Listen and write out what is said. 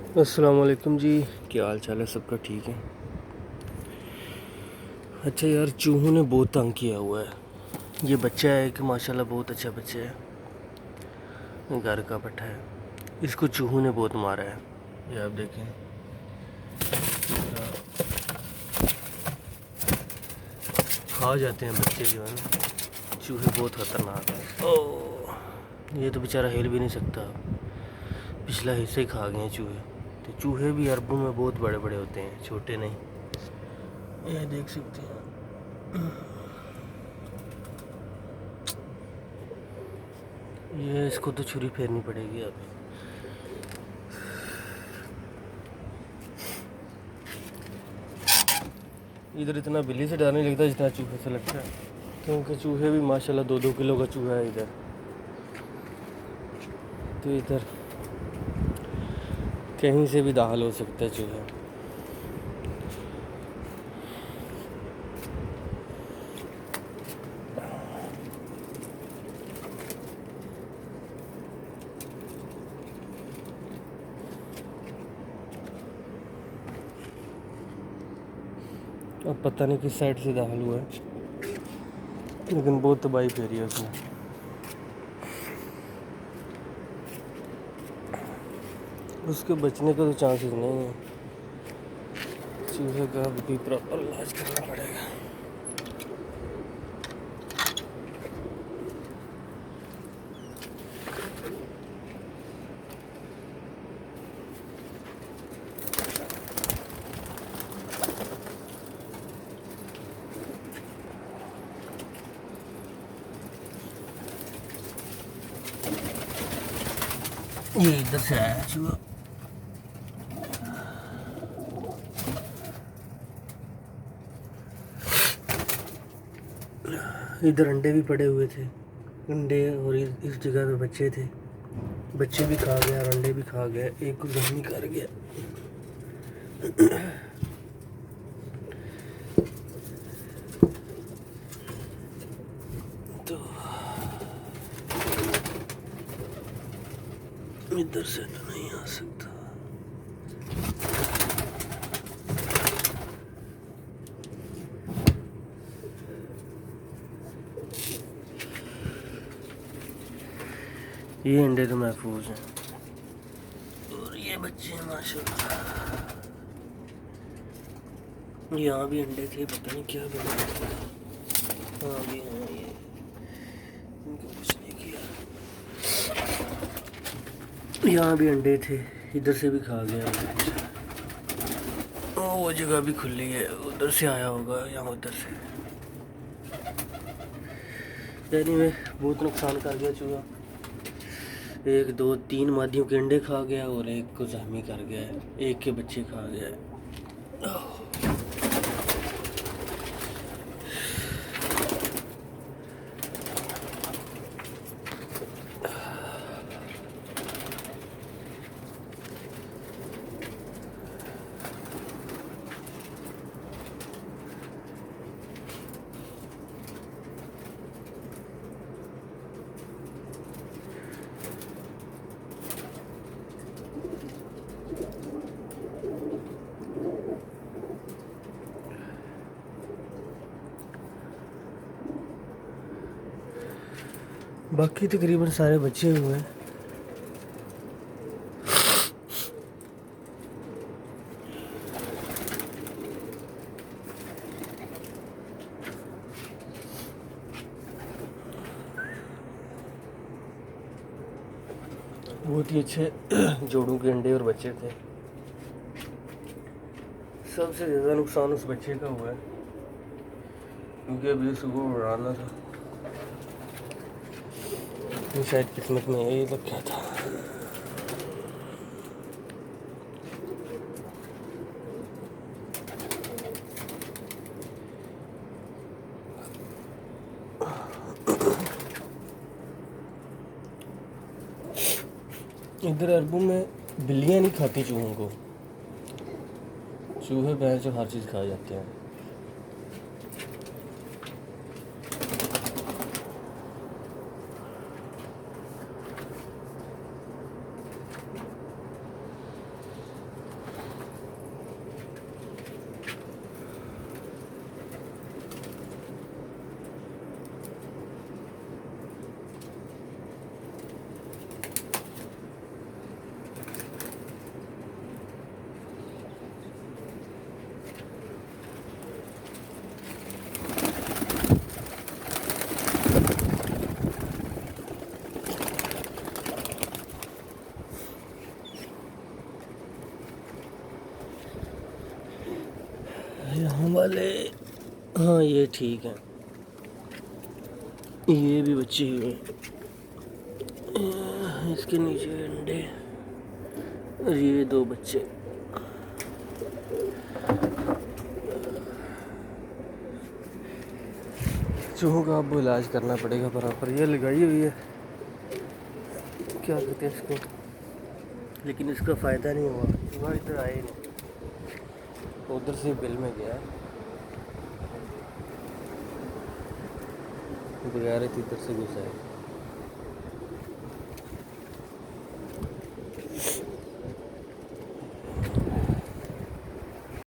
अस्सलाम वालेकुम जी। क्या हाल चाल है सबका? ठीक है। अच्छा यार, चूहों ने बहुत तंग किया हुआ है। ये बच्चा है कि माशाल्लाह बहुत अच्छा बच्चा है, घर का पट्टा है। इसको चूहों ने बहुत मारा है। ये आप देखें, खा जाते हैं बच्चे जो है ना। चूहे बहुत ख़तरनाक है। ओह, ये तो बेचारा हिल भी नहीं सकता। पिछला हिस्सा ही खा गए हैं चूहे। तो चूहे भी अरबों में बहुत बड़े बड़े होते हैं, छोटे नहीं। ये देख सकते हैं। ये इसको तो छुरी फेरनी पड़ेगी अब। इधर इतना बिल्ली से डर नहीं लगता जितना चूहे से लगता है, क्योंकि चूहे भी माशाल्लाह 2-2 किलो का चूहा है इधर। तो इधर कहीं से भी दाखिल हो सकता है चूहा। अब पता नहीं किस साइड से दाखिल हुआ है, लेकिन बहुत तबाही फेरी है उसने। उसके बचने का तो चांसेस नहीं है। चूहे का भी प्रॉपर इलाज करना पड़ेगा। ये इधर से आया चूहा। इधर अंडे भी पड़े हुए थे, अंडे, और इस जगह पे बच्चे थे। बच्चे भी खा गया और अंडे भी खा गया। एक को जख्मी कर गया। तो इधर से तो नहीं आ सकता। ये अंडे तो महफूज हैं, और ये बच्चे हैं माशाल्लाह। यहाँ भी अंडे थे, पता नहीं क्या बना। हाँ भी हाँ, ये इनको कुछ नहीं किया। यहाँ भी अंडे थे, इधर से भी खा गया। वो जगह भी खुली है, उधर से आया होगा या उधर से। यानी मैं बहुत नुकसान कर गया चूहा। 1 2 3 मादियों के अंडे खा गया और एक को जख्मी कर गया है, एक के बच्चे खा गया है। बाकी तकरीबन सारे बच्चे हुए हैं। बहुत ही अच्छे जोड़ों के अंडे और बच्चे थे। सबसे ज़्यादा नुकसान उस बच्चे का हुआ है, क्योंकि अभी सुबह उड़ाना था। शायद किस्मत में यही रखा था। इधर अरबों में बिल्लियाँ नहीं खाती चूहों को। चूहे भैंस जो हर चीज़ खा जाते हैं। यहाँ वाले, हाँ ये ठीक है, ये भी बच्चे हुए, इसके नीचे अंडे और ये 2 बच्चे। चूहों का अब इलाज करना पड़ेगा बराबर। ये लगाई हुई है, क्या कहते हैं इसको, लेकिन इसका फ़ायदा नहीं हुआ। वह इधर आए नहीं, उधर से बिल में गया, बगैर इधर से घुसा है।